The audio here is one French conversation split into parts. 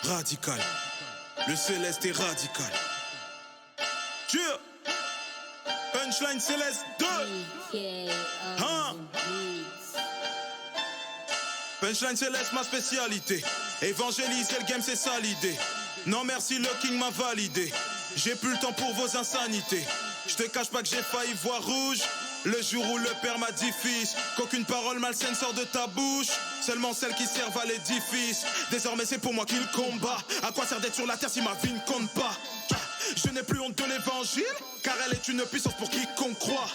radical. Le céleste est radical. Dieu, punchline céleste 2. Hein? Punchline céleste, ma spécialité. Évangéliser le game, c'est ça l'idée. Non merci, le king m'a validé. J'ai plus le temps pour vos insanités. Je te cache pas que j'ai failli voir rouge le jour où le père m'a dit fils, qu'aucune parole malsaine sort de ta bouche, seulement celles qui servent à l'édifice. Désormais c'est pour moi qu'il combat. À quoi sert d'être sur la terre si ma vie ne compte pas? Je n'ai plus honte de l'évangile, car elle est une puissance pour quiconque croit.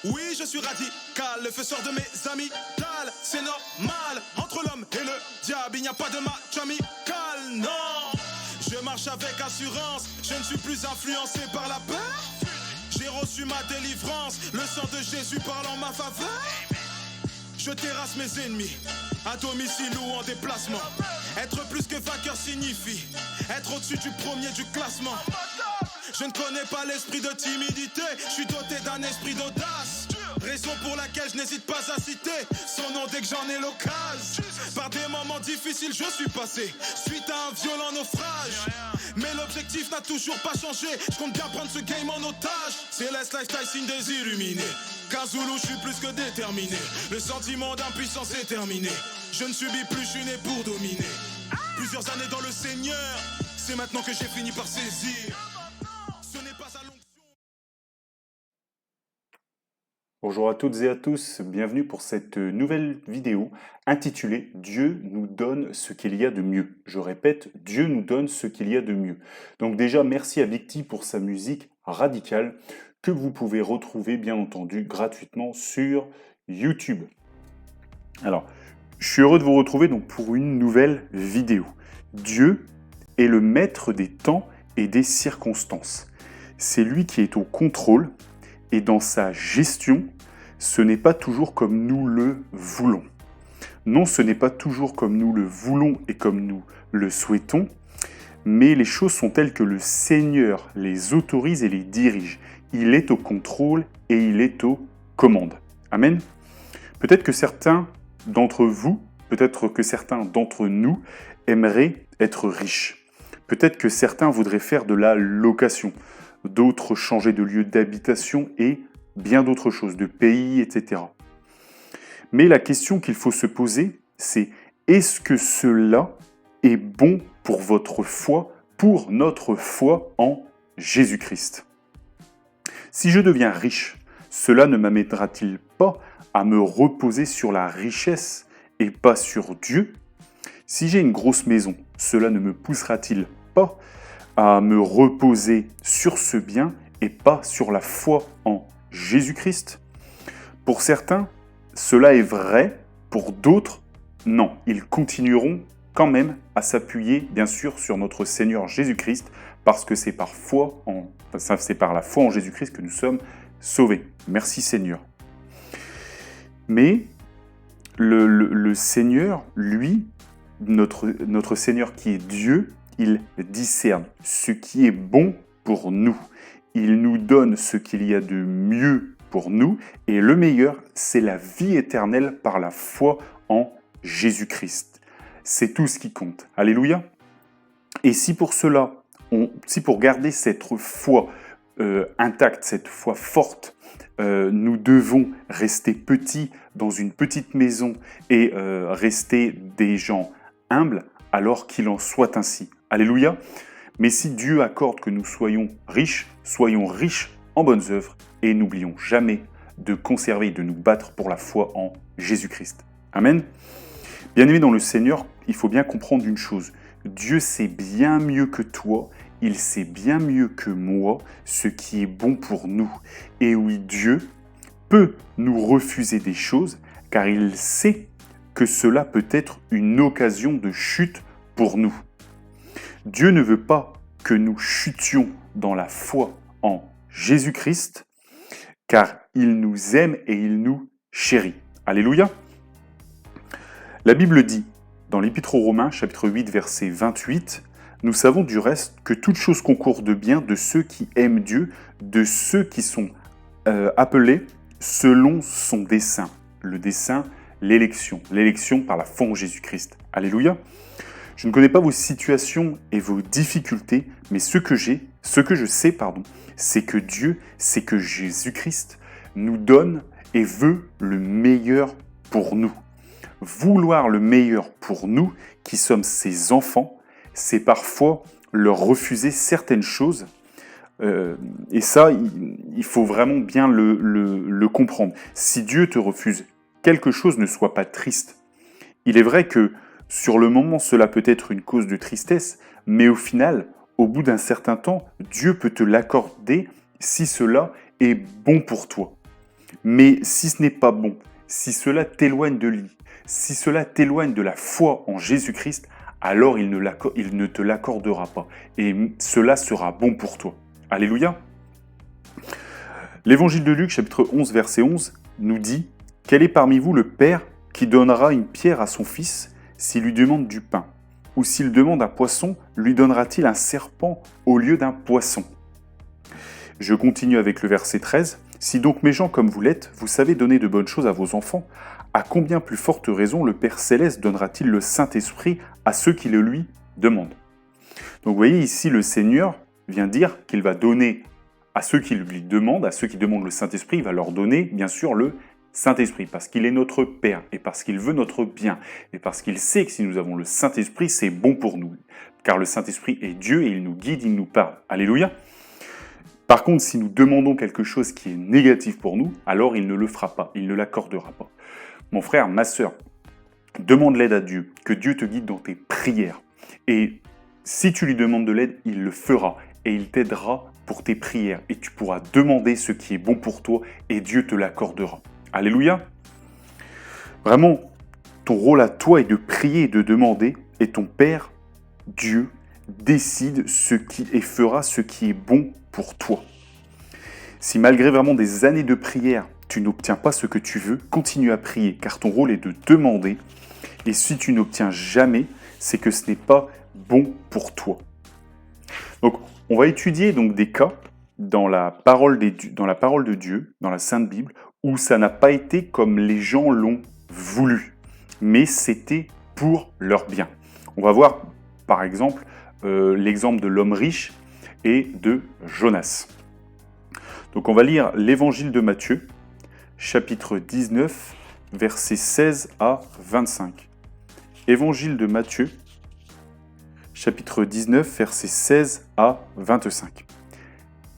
Oui, je suis radical, le feu sort de mes amis. C'est normal, entre l'homme et le diable, il n'y a pas de match amical, non. Je marche avec assurance, je ne suis plus influencé par la peur. J'ai reçu ma délivrance, le sang de Jésus parle en ma faveur. Je terrasse mes ennemis, à domicile ou en déplacement. Être plus que vainqueur signifie être au-dessus du premier du classement. Je ne connais pas l'esprit de timidité, je suis doté d'un esprit d'audace. Raison pour laquelle je n'hésite pas à citer son nom dès que j'en ai l'occasion. Par des moments difficiles je suis passé, suite à un violent naufrage. Mais l'objectif n'a toujours pas changé, je compte bien prendre ce game en otage. Céleste lifestyle, signe des illuminés. Kazoulou, je suis plus que déterminé. Le sentiment d'impuissance est terminé. Je ne subis plus, je suis né pour dominer. Plusieurs années dans le Seigneur, c'est maintenant que j'ai fini par saisir. Ce n'est pas à l'onction. Bonjour à toutes et à tous, bienvenue pour cette nouvelle vidéo intitulée « Dieu nous donne ce qu'il y a de mieux ». Je répète, Dieu nous donne ce qu'il y a de mieux. Donc déjà, merci à Victi pour sa musique radicale que vous pouvez retrouver bien entendu gratuitement sur YouTube. Alors, je suis heureux de vous retrouver donc pour une nouvelle vidéo. Dieu est le maître des temps et des circonstances. C'est lui qui est au contrôle et dans sa gestion, ce n'est pas toujours comme nous le voulons. Non, ce n'est pas toujours comme nous le voulons et comme nous le souhaitons, mais les choses sont telles que le Seigneur les autorise et les dirige. Il est au contrôle et il est aux commandes. Amen. Peut-être que certains d'entre vous, peut-être que certains d'entre nous aimeraient être riches. Peut-être que certains voudraient faire de la location, d'autres changer de lieu d'habitation et bien d'autres choses, de pays, etc. Mais la question qu'il faut se poser, c'est est-ce que cela est bon pour votre foi, pour notre foi en Jésus-Christ? Si je deviens riche, cela ne m'amènera-t-il pas à me reposer sur la richesse et pas sur Dieu? Si j'ai une grosse maison, cela ne me poussera-t-il pas à me reposer sur ce bien et pas sur la foi en Jésus-Christ? Pour certains, cela est vrai, pour d'autres, non. Ils continueront quand même à s'appuyer, bien sûr, sur notre Seigneur Jésus-Christ, parce que c'est par la foi en Jésus-Christ que nous sommes sauvés. Merci Seigneur. Mais le Seigneur, lui, notre Seigneur qui est Dieu, il discerne ce qui est bon pour nous. Il nous donne ce qu'il y a de mieux pour nous. Et le meilleur, c'est la vie éternelle par la foi en Jésus-Christ. C'est tout ce qui compte. Alléluia. Et si pour cela, si pour garder cette foi intacte, cette foi forte, nous devons rester petits dans une petite maison et rester des gens humbles, alors qu'il en soit ainsi. Alléluia. Mais si Dieu accorde que nous soyons riches en bonnes œuvres et n'oublions jamais de conserver et de nous battre pour la foi en Jésus-Christ. Amen. Bien-aimés dans le Seigneur, il faut bien comprendre une chose. Dieu sait bien mieux que toi, il sait bien mieux que moi ce qui est bon pour nous. Et oui, Dieu peut nous refuser des choses car il sait que cela peut être une occasion de chute pour nous. Dieu ne veut pas que nous chutions dans la foi en Jésus-Christ, car il nous aime et il nous chérit. Alléluia. La Bible dit, dans l'Épître aux Romains, chapitre 8, verset 28, « Nous savons du reste que toute chose concourt de bien de ceux qui aiment Dieu, de ceux qui sont appelés selon son dessein. » Le dessein, l'élection par la foi en Jésus-Christ. Alléluia. Je ne connais pas vos situations et vos difficultés, mais ce que je sais, c'est que Dieu, c'est que Jésus-Christ nous donne et veut le meilleur pour nous. Vouloir le meilleur pour nous, qui sommes ses enfants, c'est parfois leur refuser certaines choses. Et ça, il faut vraiment bien le comprendre. Si Dieu te refuse quelque chose, ne sois pas triste. Il est vrai que sur le moment, cela peut être une cause de tristesse, mais au final, au bout d'un certain temps, Dieu peut te l'accorder si cela est bon pour toi. Mais si ce n'est pas bon, si cela t'éloigne de lui, si cela t'éloigne de la foi en Jésus-Christ, alors il ne te l'accordera pas. Et cela sera bon pour toi. Alléluia. L'évangile de Luc, chapitre 11, verset 11, nous dit « Quel est parmi vous le père qui donnera une pierre à son fils s'il lui demande du pain? Ou s'il demande un poisson, lui donnera-t-il un serpent au lieu d'un poisson ?» Je continue avec le verset 13. « Si donc mes gens comme vous l'êtes, vous savez donner de bonnes choses à vos enfants, à combien plus forte raison le Père Céleste donnera-t-il le Saint-Esprit à ceux qui le lui demandent ?» Donc vous voyez ici, le Seigneur vient dire qu'il va donner à ceux qui lui demandent, à ceux qui demandent le Saint-Esprit, il va leur donner bien sûr le Saint-Esprit, parce qu'il est notre Père, et parce qu'il veut notre bien, et parce qu'il sait que si nous avons le Saint-Esprit, c'est bon pour nous. Car le Saint-Esprit est Dieu et il nous guide, il nous parle. Alléluia. Par contre, si nous demandons quelque chose qui est négatif pour nous, alors il ne le fera pas, il ne l'accordera pas. Mon frère, ma sœur, demande l'aide à Dieu, que Dieu te guide dans tes prières. Et si tu lui demandes de l'aide, il le fera et il t'aidera pour tes prières. Et tu pourras demander ce qui est bon pour toi et Dieu te l'accordera. Alléluia. Vraiment, ton rôle à toi est de prier et de demander, et ton Père, Dieu, décide ce qui et fera ce qui est bon pour toi. Si malgré vraiment des années de prière, tu n'obtiens pas ce que tu veux, continue à prier, car ton rôle est de demander. Et si tu n'obtiens jamais, c'est que ce n'est pas bon pour toi. Donc, on va étudier donc des cas dans la parole de Dieu, dans la Sainte Bible, où ça n'a pas été comme les gens l'ont voulu, mais c'était pour leur bien. On va voir, par exemple, l'exemple de l'homme riche et de Jonas. Donc, on va lire l'évangile de Matthieu, chapitre 19, versets 16 à 25. Évangile de Matthieu, chapitre 19, versets 16 à 25.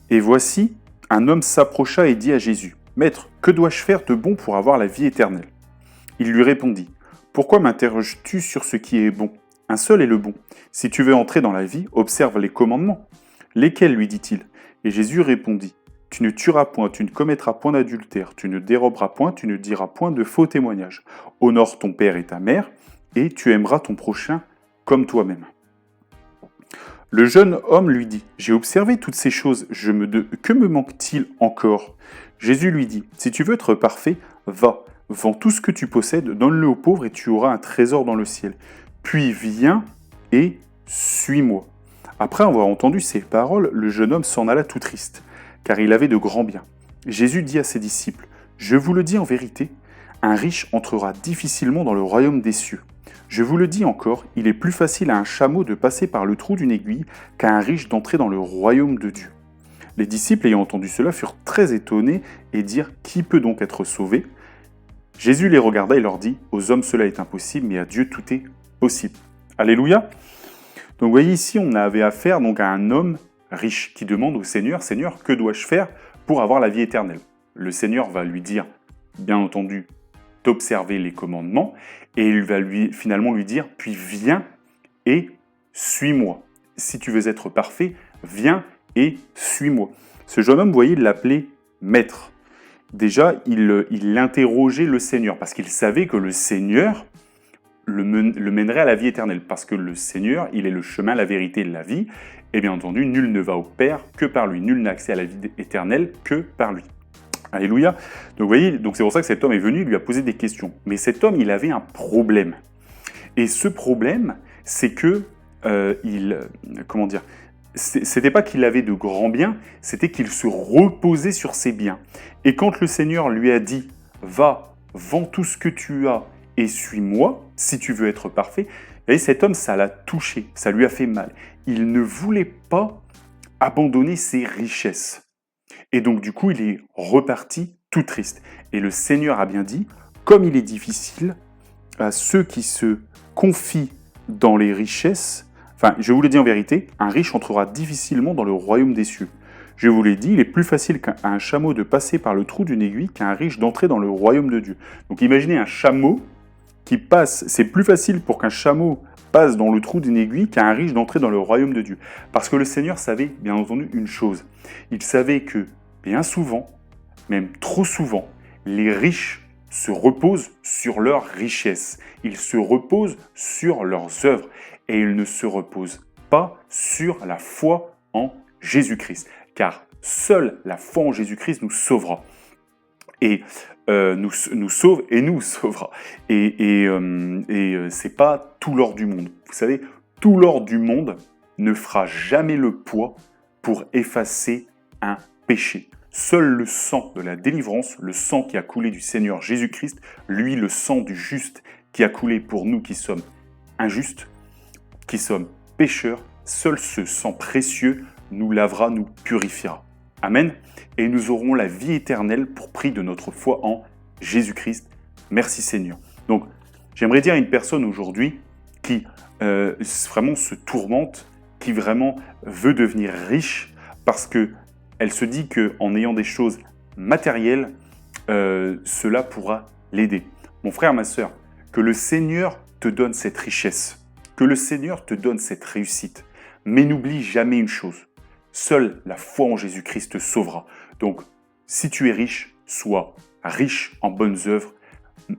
Et voici, un homme s'approcha et dit à Jésus, « Maître, que dois-je faire de bon pour avoir la vie éternelle ?» Il lui répondit, « Pourquoi m'interroges-tu sur ce qui est bon? Un seul est le bon. Si tu veux entrer dans la vie, observe les commandements. » Lesquels, lui dit-il. Et Jésus répondit, « Tu ne tueras point, tu ne commettras point d'adultère, tu ne déroberas point, tu ne diras point de faux témoignages. Honore ton père et ta mère, et tu aimeras ton prochain comme toi-même. » Le jeune homme lui dit, « J'ai observé toutes ces choses, que me manque-t-il encore ?» Jésus lui dit, « Si tu veux être parfait, va, vends tout ce que tu possèdes, donne-le aux pauvres et tu auras un trésor dans le ciel. Puis viens et suis-moi. » Après avoir entendu ces paroles, le jeune homme s'en alla tout triste, car il avait de grands biens. Jésus dit à ses disciples, « Je vous le dis en vérité, un riche entrera difficilement dans le royaume des cieux. Je vous le dis encore, il est plus facile à un chameau de passer par le trou d'une aiguille qu'à un riche d'entrer dans le royaume de Dieu. » Les disciples ayant entendu cela furent très étonnés et dirent, « Qui peut donc être sauvé ?» Jésus les regarda et leur dit, « Aux hommes cela est impossible, mais à Dieu tout est possible. » Alléluia. Donc vous voyez ici, on avait affaire donc à un homme riche qui demande au Seigneur, « Seigneur, que dois-je faire pour avoir la vie éternelle ?» Le Seigneur va lui dire, bien entendu, d'observer les commandements, et il va finalement lui dire, puis viens et suis-moi. Si tu veux être parfait, viens et suis-moi. Ce jeune homme, vous voyez, il l'appelait maître. Déjà, il interrogeait le Seigneur, parce qu'il savait que le Seigneur le mènerait à la vie éternelle, parce que le Seigneur, il est le chemin, la vérité et la vie, et bien entendu, nul ne va au Père que par lui, nul n'a accès à la vie éternelle que par lui. Alléluia. Donc vous voyez, c'est pour ça que cet homme est venu, il lui a posé des questions. Mais cet homme, il avait un problème. Et ce problème, c'est que c'était pas qu'il avait de grands biens, c'était qu'il se reposait sur ses biens. Et quand le Seigneur lui a dit, va, vends tout ce que tu as et suis-moi, si tu veux être parfait, Et cet homme, ça l'a touché, ça lui a fait mal. Il ne voulait pas abandonner ses richesses. Et donc du coup, il est reparti tout triste. Et le Seigneur a bien dit, comme il est difficile à ceux qui se confient dans les richesses, enfin, je vous le dis en vérité, un riche entrera difficilement dans le royaume des cieux. Je vous l'ai dit, il est plus facile qu'à un chameau de passer par le trou d'une aiguille qu'à un riche d'entrer dans le royaume de Dieu. Donc imaginez un chameau qui passe, c'est plus facile pour qu'un chameau passe dans le trou d'une aiguille qu'à un riche d'entrer dans le royaume de Dieu. Parce que le Seigneur savait, bien entendu, une chose. Il savait que, bien souvent, même trop souvent, les riches se reposent sur leurs richesses. Ils se reposent sur leurs œuvres. Et ils ne se reposent pas sur la foi en Jésus-Christ. Car seule la foi en Jésus-Christ nous sauvera. Et nous sauve et nous sauvera. Et c'est pas tout l'or du monde. Vous savez, tout l'or du monde ne fera jamais le poids pour effacer un péché. Seul le sang de la délivrance, le sang qui a coulé du Seigneur Jésus-Christ, lui, le sang du juste qui a coulé pour nous qui sommes injustes, qui sommes pécheurs, seul ce sang précieux nous lavera, nous purifiera. Amen. Et nous aurons la vie éternelle pour prix de notre foi en Jésus-Christ. Merci Seigneur. Donc, j'aimerais dire à une personne aujourd'hui qui vraiment se tourmente, qui vraiment veut devenir riche, parce qu'elle se dit qu'en ayant des choses matérielles, cela pourra l'aider. Mon frère, ma sœur, que le Seigneur te donne cette richesse, que le Seigneur te donne cette réussite. Mais n'oublie jamais une chose, seule la foi en Jésus-Christ te sauvera. Donc, si tu es riche, sois riche en bonnes œuvres,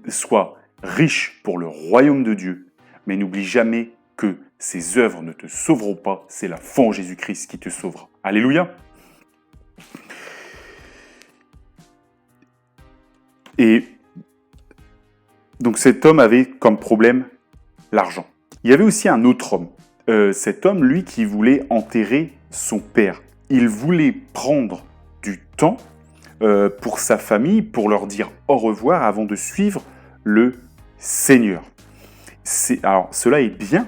sois riche pour le royaume de Dieu, mais n'oublie jamais que ces œuvres ne te sauveront pas, c'est la foi en Jésus-Christ qui te sauvera. Alléluia. Et donc cet homme avait comme problème l'argent. Il y avait aussi un autre homme. Cet homme, lui, qui voulait enterrer son père. Il voulait prendre du temps pour sa famille, pour leur dire au revoir avant de suivre le Seigneur. Alors, cela est bien,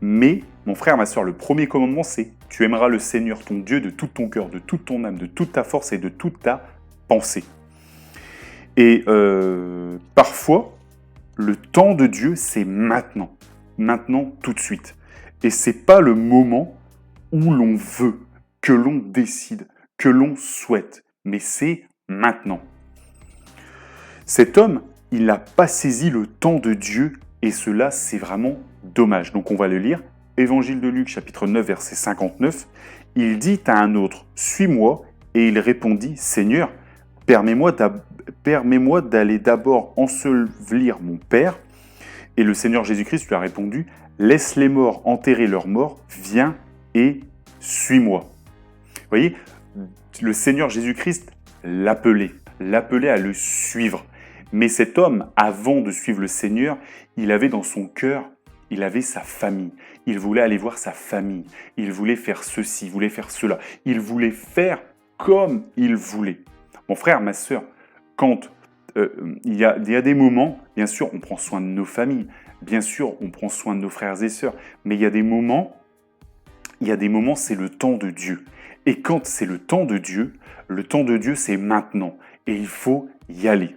mais mon frère, ma soeur, le premier commandement, c'est « Tu aimeras le Seigneur, ton Dieu, de tout ton cœur, de toute ton âme, de toute ta force et de toute ta pensée. » Et parfois, le temps de Dieu, c'est maintenant. Maintenant, tout de suite. Et c'est pas le moment où l'on veut, que l'on décide, que l'on souhaite. Mais c'est maintenant. Cet homme, il n'a pas saisi le temps de Dieu et cela, c'est vraiment dommage. Donc on va le lire. Évangile de Luc, chapitre 9, verset 59. Il dit à un autre, « Suis-moi » et il répondit, « Seigneur, permets-moi d'aller d'abord ensevelir mon père. » Et le Seigneur Jésus-Christ lui a répondu, « Laisse les morts enterrer leurs morts, viens et suis-moi. » Vous voyez, le Seigneur Jésus-Christ l'appelait à le suivre. Mais cet homme, avant de suivre le Seigneur, il avait dans son cœur, il avait sa famille. Il voulait aller voir sa famille. Il voulait faire ceci, il voulait faire cela. Il voulait faire comme il voulait. Mon frère, ma sœur, quand il y a des moments, bien sûr, on prend soin de nos familles, bien sûr, on prend soin de nos frères et sœurs, mais il y a des moments, c'est le temps de Dieu. Et quand c'est le temps de Dieu, c'est maintenant. Et il faut y aller.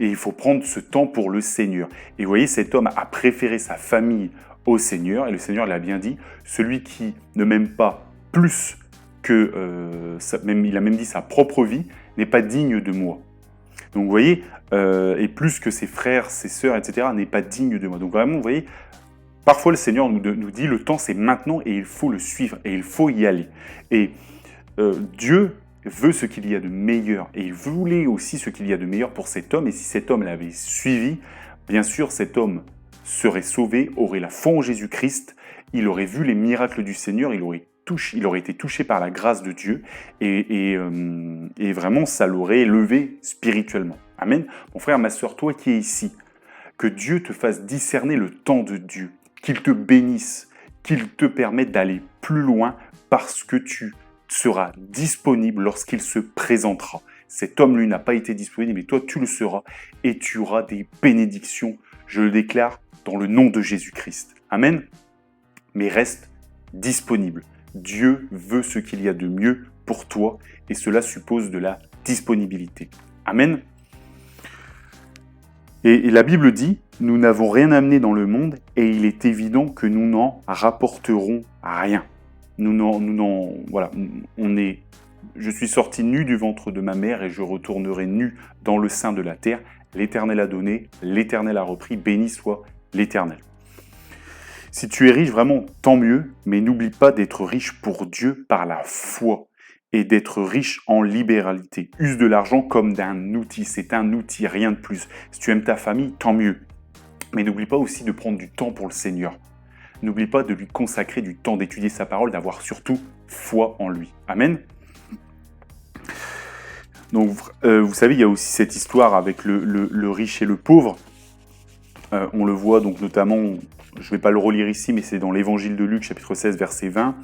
Et il faut prendre ce temps pour le Seigneur. Et vous voyez, cet homme a préféré sa famille au Seigneur, et le Seigneur l'a bien dit, celui qui ne m'aime pas plus que, il a même dit sa propre vie, n'est pas digne de moi. Donc vous voyez, et plus que ses frères, ses sœurs, etc., n'est pas digne de moi. Donc vraiment, vous voyez, parfois le Seigneur nous dit le temps c'est maintenant et il faut le suivre et il faut y aller. Et Dieu veut ce qu'il y a de meilleur et il voulait aussi ce qu'il y a de meilleur pour cet homme. Et si cet homme l'avait suivi, bien sûr cet homme serait sauvé, aurait la foi en Jésus-Christ, il aurait vu les miracles du Seigneur, il aurait été touché par la grâce de Dieu et vraiment ça l'aurait élevé spirituellement. Amen. Mon frère, ma sœur, toi qui es ici, que Dieu te fasse discerner le temps de Dieu, qu'il te bénisse, qu'il te permette d'aller plus loin parce que tu seras disponible lorsqu'il se présentera. Cet homme, lui, n'a pas été disponible, mais toi, tu le seras et tu auras des bénédictions, je le déclare, dans le nom de Jésus-Christ. Amen. Mais reste disponible. Dieu veut ce qu'il y a de mieux pour toi et cela suppose de la disponibilité. Amen. Et la Bible dit, nous n'avons rien amené dans le monde et il est évident que nous n'en rapporterons rien. Voilà, je suis sorti nu du ventre de ma mère et je retournerai nu dans le sein de la terre. L'Éternel a donné, l'Éternel a repris, béni soit l'Éternel. Si tu es riche, vraiment, tant mieux, mais n'oublie pas d'être riche pour Dieu par la foi et d'être riche en libéralité. Use de l'argent comme d'un outil, c'est un outil, rien de plus. Si tu aimes ta famille, tant mieux. Mais n'oublie pas aussi de prendre du temps pour le Seigneur. N'oublie pas de lui consacrer du temps, d'étudier sa parole, d'avoir surtout foi en lui. Amen. Donc, vous savez, il y a aussi cette histoire avec le riche et le pauvre. On le voit donc notamment, je ne vais pas le relire ici, mais c'est dans l'évangile de Luc, chapitre 16, verset 20,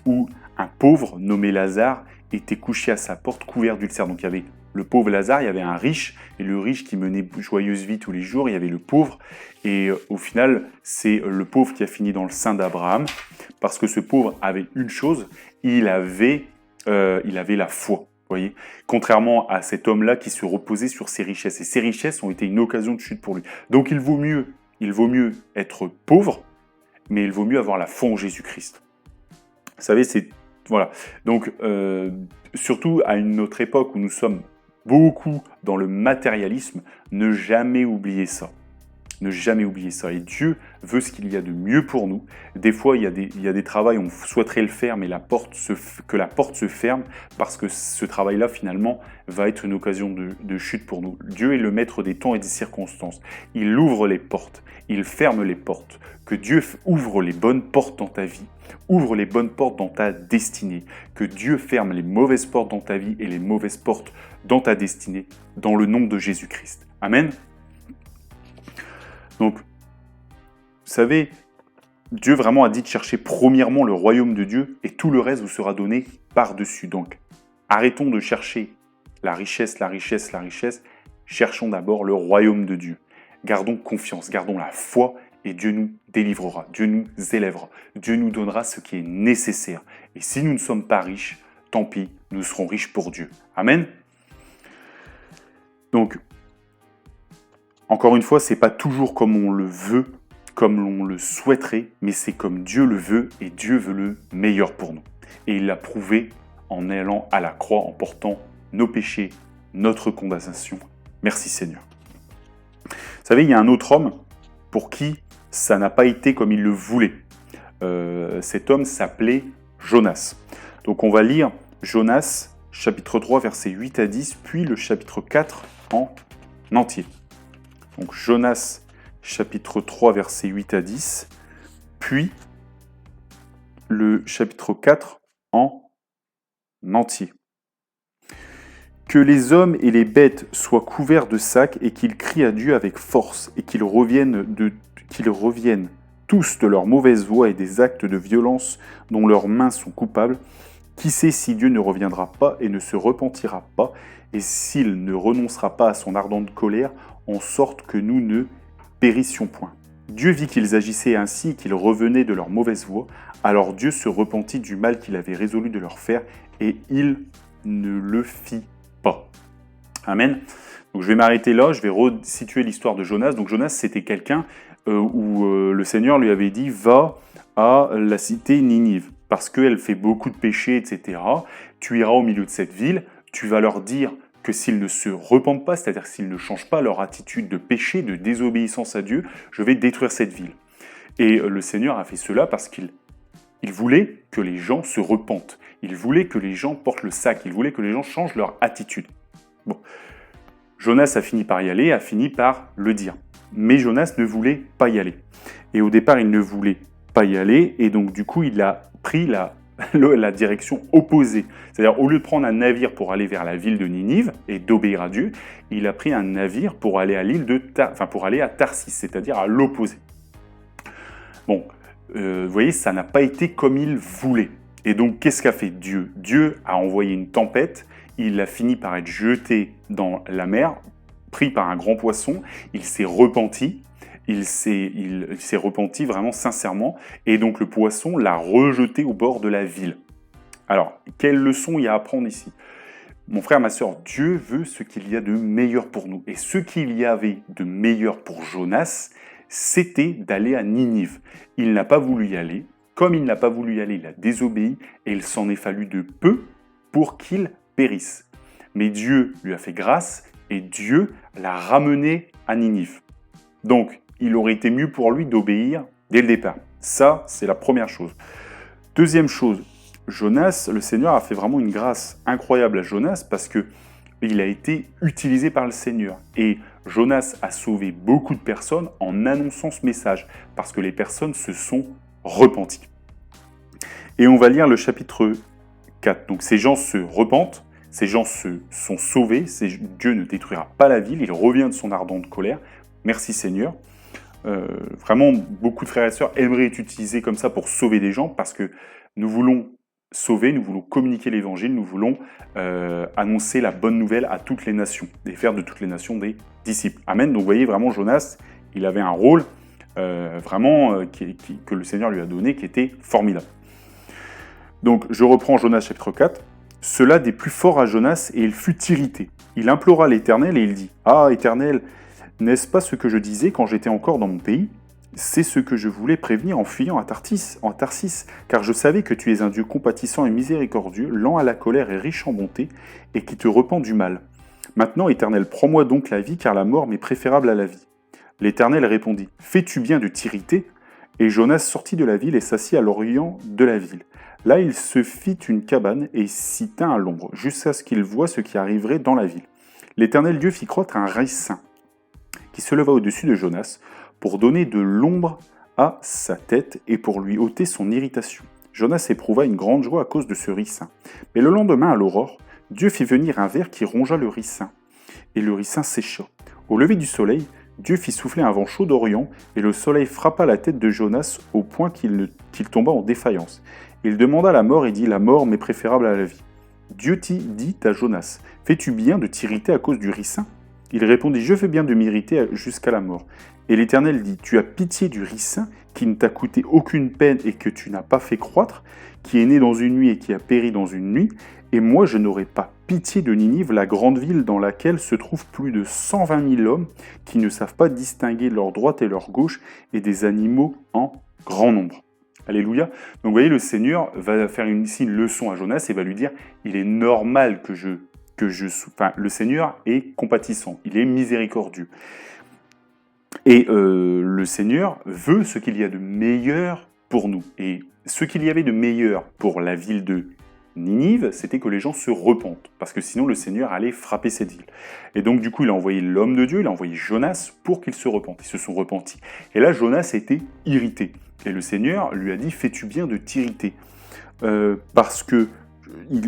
où un pauvre nommé Lazare était couché à sa porte couvert d'ulcères. Donc il y avait le pauvre Lazare, il y avait un riche, et le riche qui menait joyeuse vie tous les jours, il y avait le pauvre, et au final, c'est le pauvre qui a fini dans le sein d'Abraham, parce que ce pauvre avait une chose, il avait la foi. Voyez, contrairement à cet homme-là qui se reposait sur ses richesses. Et ses richesses ont été une occasion de chute pour lui. Donc il vaut mieux être pauvre, mais il vaut mieux avoir la foi en Jésus-Christ. Vous savez, voilà. Donc, surtout à une autre époque où nous sommes beaucoup dans le matérialisme, ne jamais oublier ça. Ne jamais oublier ça. Et Dieu veut ce qu'il y a de mieux pour nous. Des fois, il y a des travails, on souhaiterait le faire, mais que la porte se ferme, parce que ce travail-là, finalement, va être une occasion de chute pour nous. Dieu est le maître des temps et des circonstances. Il ouvre les portes, il ferme les portes. Que Dieu ouvre les bonnes portes dans ta vie, ouvre les bonnes portes dans ta destinée. Que Dieu ferme les mauvaises portes dans ta vie et les mauvaises portes dans ta destinée, dans le nom de Jésus-Christ. Amen. Donc, vous savez, Dieu vraiment a dit de chercher premièrement le royaume de Dieu et tout le reste vous sera donné par-dessus. Donc, arrêtons de chercher la richesse, la richesse, la richesse. Cherchons d'abord le royaume de Dieu. Gardons confiance, gardons la foi et Dieu nous délivrera, Dieu nous élèvera, Dieu nous donnera ce qui est nécessaire. Et si nous ne sommes pas riches, tant pis, nous serons riches pour Dieu. Amen. Donc, encore une fois, ce n'est pas toujours comme on le veut, comme on le souhaiterait, mais c'est comme Dieu le veut et Dieu veut le meilleur pour nous. Et il l'a prouvé en allant à la croix, en portant nos péchés, notre condamnation. Merci Seigneur. Vous savez, il y a un autre homme pour qui ça n'a pas été comme il le voulait. Cet homme s'appelait Jonas. Donc on va lire Jonas, chapitre 3, versets 8 à 10, puis le chapitre 4 en entier. Donc Jonas, chapitre 3, versets 8 à 10, puis le chapitre 4 en entier. Que les hommes et les bêtes soient couverts de sacs et qu'ils crient à Dieu avec force et qu'ils reviennent tous de leur mauvaise voie et des actes de violence dont leurs mains sont coupables. Qui sait si Dieu ne reviendra pas et ne se repentira pas et s'il ne renoncera pas à son ardente colère en sorte que nous ne périssions point. Dieu vit qu'ils agissaient ainsi et qu'ils revenaient de leur mauvaise voie. Alors Dieu se repentit du mal qu'il avait résolu de leur faire et il ne le fit pas. Amen. Donc je vais m'arrêter là, je vais resituer l'histoire de Jonas. Donc Jonas, c'était quelqu'un où le Seigneur lui avait dit « Va à la cité Ninive, parce qu'elle fait beaucoup de péchés, etc. Tu iras au milieu de cette ville, tu vas leur dire que s'ils ne se repentent pas, c'est-à-dire s'ils ne changent pas leur attitude de péché, de désobéissance à Dieu, je vais détruire cette ville. » Et le Seigneur a fait cela parce qu'il voulait que les gens se repentent. Il voulait que les gens portent le sac. Il voulait que les gens changent leur attitude. Bon. Jonas a fini par y aller, a fini par le dire. Mais Jonas ne voulait pas y aller. Et au départ, il ne voulait pas y aller. Et donc, du coup, il a pris la direction opposée. C'est-à-dire, au lieu de prendre un navire pour aller vers la ville de Ninive et d'obéir à Dieu, il a pris un navire pour aller pour aller à Tarsis, c'est-à-dire à l'opposé. Bon, vous voyez, ça n'a pas été comme il voulait. Et donc, qu'est-ce qu'a fait Dieu? Dieu a envoyé une tempête, il a fini par être jeté dans la mer, pris par un grand poisson, il s'est repenti, il s'est repenti vraiment sincèrement, et donc le poisson l'a rejeté au bord de la ville. Alors, quelle leçon il y a à apprendre ici? Mon frère, ma sœur, Dieu veut ce qu'il y a de meilleur pour nous. Et ce qu'il y avait de meilleur pour Jonas, c'était d'aller à Ninive. Il n'a pas voulu y aller. Comme il n'a pas voulu y aller, il a désobéi, et il s'en est fallu de peu pour qu'il périsse. Mais Dieu lui a fait grâce, et Dieu l'a ramené à Ninive. Donc, il aurait été mieux pour lui d'obéir dès le départ. Ça, c'est la première chose. Deuxième chose, Jonas, le Seigneur a fait vraiment une grâce incroyable à Jonas parce que il a été utilisé par le Seigneur. Et Jonas a sauvé beaucoup de personnes en annonçant ce message parce que les personnes se sont repenties. Et on va lire le chapitre 4. Donc ces gens se repentent, ces gens se sont sauvés, Dieu ne détruira pas la ville, il revient de son ardente colère. Merci Seigneur. Vraiment, beaucoup de frères et sœurs aimeraient être utilisés comme ça pour sauver des gens parce que nous voulons sauver, nous voulons communiquer l'évangile, nous voulons annoncer la bonne nouvelle à toutes les nations et faire de toutes les nations des disciples. Amen. Donc vous voyez vraiment Jonas, il avait un rôle que le Seigneur lui a donné qui était formidable. Donc je reprends Jonas chapitre 4. Cela des plus forts à Jonas et il fut irrité. Il implora l'Éternel et il dit « Ah, Éternel, n'est-ce pas ce que je disais quand j'étais encore dans mon pays ? C'est ce que je voulais prévenir en fuyant en Tarsis, car je savais que tu es un Dieu compatissant et miséricordieux, lent à la colère et riche en bonté, et qui te repent du mal. Maintenant, Éternel, prends-moi donc la vie, car la mort m'est préférable à la vie. » L'Éternel répondit « Fais-tu bien de t'irriter ?» Et Jonas sortit de la ville et s'assit à l'orient de la ville. Là, il se fit une cabane et s'y tint à l'ombre, jusqu'à ce qu'il voie ce qui arriverait dans la ville. L'Éternel Dieu fit croître un ricin, qui se leva au-dessus de Jonas, pour donner de l'ombre à sa tête et pour lui ôter son irritation. Jonas éprouva une grande joie à cause de ce ricin. Mais le lendemain, à l'aurore, Dieu fit venir un ver qui rongea le ricin, et le ricin sécha. Au lever du soleil, Dieu fit souffler un vent chaud d'Orient, et le soleil frappa la tête de Jonas au point qu'il tomba en défaillance. Il demanda la mort et dit « La mort m'est préférable à la vie. » Dieu dit à Jonas « Fais-tu bien de t'irriter à cause du ricin ?» Il répondit « Je fais bien de m'irriter jusqu'à la mort. » Et l'Éternel dit « Tu as pitié du ricin qui ne t'a coûté aucune peine et que tu n'as pas fait croître, qui est né dans une nuit et qui a péri dans une nuit, et moi je n'aurai pas pitié de Ninive, la grande ville dans laquelle se trouvent plus de 120 000 hommes qui ne savent pas distinguer leur droite et leur gauche et des animaux en grand nombre. » Alléluia. Donc vous voyez, le Seigneur va faire ici une leçon à Jonas et va lui dire « Il est normal le Seigneur est compatissant, il est miséricordieux. Et le Seigneur veut ce qu'il y a de meilleur pour nous. Et ce qu'il y avait de meilleur pour la ville de Ninive, c'était que les gens se repentent, parce que sinon le Seigneur allait frapper cette ville. Et donc du coup, il a envoyé l'homme de Dieu, il a envoyé Jonas pour qu'ils se repentent. Ils se sont repentis. Et là, Jonas a été irrité. Et le Seigneur lui a dit « Fais-tu bien de t'irriter parce que il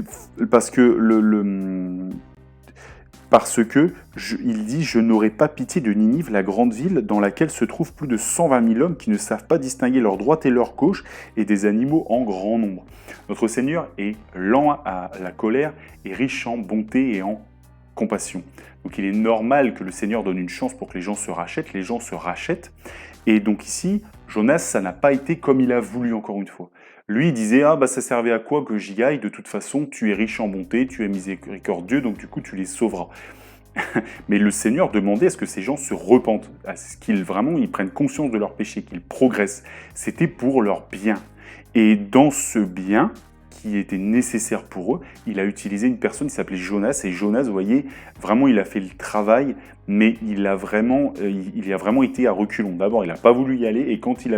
dit « Je n'aurai pas pitié de Ninive, la grande ville dans laquelle se trouvent plus de 120 000 hommes qui ne savent pas distinguer leur droite et leur gauche et des animaux en grand nombre. » Notre Seigneur est lent à la colère et riche en bonté et en compassion. Donc il est normal que le Seigneur donne une chance pour que les gens se rachètent. Les gens se rachètent. Et donc ici, Jonas, ça n'a pas été comme il a voulu encore une fois. Lui, il disait « Ah, bah ça servait à quoi que j'y aille? De toute façon, tu es riche en bonté, tu es miséricordieux, donc du coup, tu les sauveras. » Mais le Seigneur demandait à ce que ces gens se repentent, à ce qu'ils ils prennent conscience de leur péché, qu'ils progressent. C'était pour leur bien. Et dans ce bien qui était nécessaire pour eux, il a utilisé une personne qui s'appelait Jonas. Et Jonas, vous voyez, vraiment, il a fait le travail, mais il a vraiment été à reculons. D'abord, il n'a pas voulu y aller, et quand il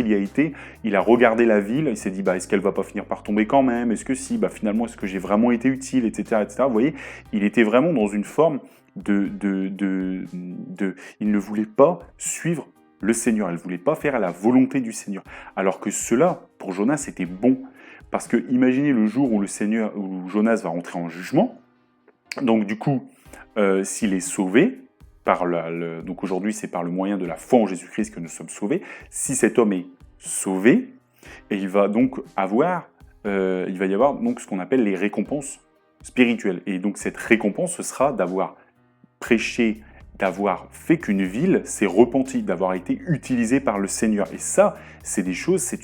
y a été, il a regardé la ville, il s'est dit, est-ce qu'elle va pas finir par tomber quand même? Est-ce que si? Finalement, est-ce que j'ai vraiment été utile, etc., etc. Vous voyez, il était vraiment dans une forme il ne voulait pas suivre le Seigneur, il ne voulait pas faire à la volonté du Seigneur. Alors que cela, pour Jonas, c'était bon. Parce que imaginez le jour où Jonas va rentrer en jugement. Donc du coup, s'il est sauvé, donc aujourd'hui c'est par le moyen de la foi en Jésus-Christ que nous sommes sauvés. Si cet homme est sauvé, et il va y avoir donc ce qu'on appelle les récompenses spirituelles. Et donc cette récompense, ce sera d'avoir prêché d'avoir fait qu'une ville s'est repentie, d'avoir été utilisée par le Seigneur. Et ça, c'est des choses, c'est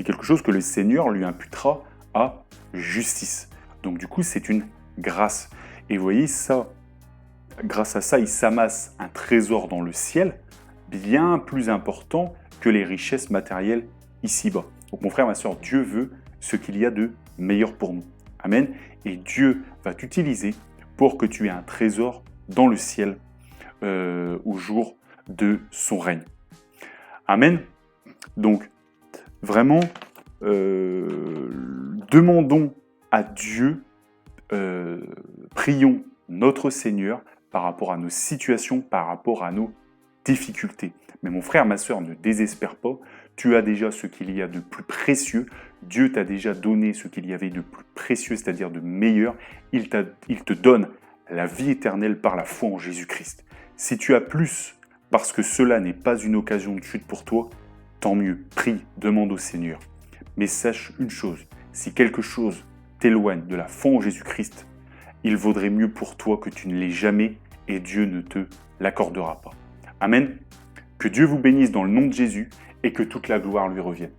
quelque chose que le Seigneur lui imputera à justice. Donc du coup, c'est une grâce. Et vous voyez, ça, grâce à ça, il s'amasse un trésor dans le ciel, bien plus important que les richesses matérielles ici-bas. Donc mon frère, ma soeur, Dieu veut ce qu'il y a de meilleur pour nous. Amen. Et Dieu va t'utiliser pour que tu aies un trésor dans le ciel au jour de son règne. Amen. Donc, vraiment, demandons à Dieu, prions notre Seigneur par rapport à nos situations, par rapport à nos difficultés. Mais mon frère, ma soeur, ne désespère pas. Tu as déjà ce qu'il y a de plus précieux. Dieu t'a déjà donné ce qu'il y avait de plus précieux, c'est-à-dire de meilleur. Il te donne la vie éternelle par la foi en Jésus-Christ. Si tu as plus, parce que cela n'est pas une occasion de chute pour toi, tant mieux. Prie, demande au Seigneur. Mais sache une chose, si quelque chose t'éloigne de la foi en Jésus-Christ, il vaudrait mieux pour toi que tu ne l'aies jamais et Dieu ne te l'accordera pas. Amen. Que Dieu vous bénisse dans le nom de Jésus et que toute la gloire lui revienne.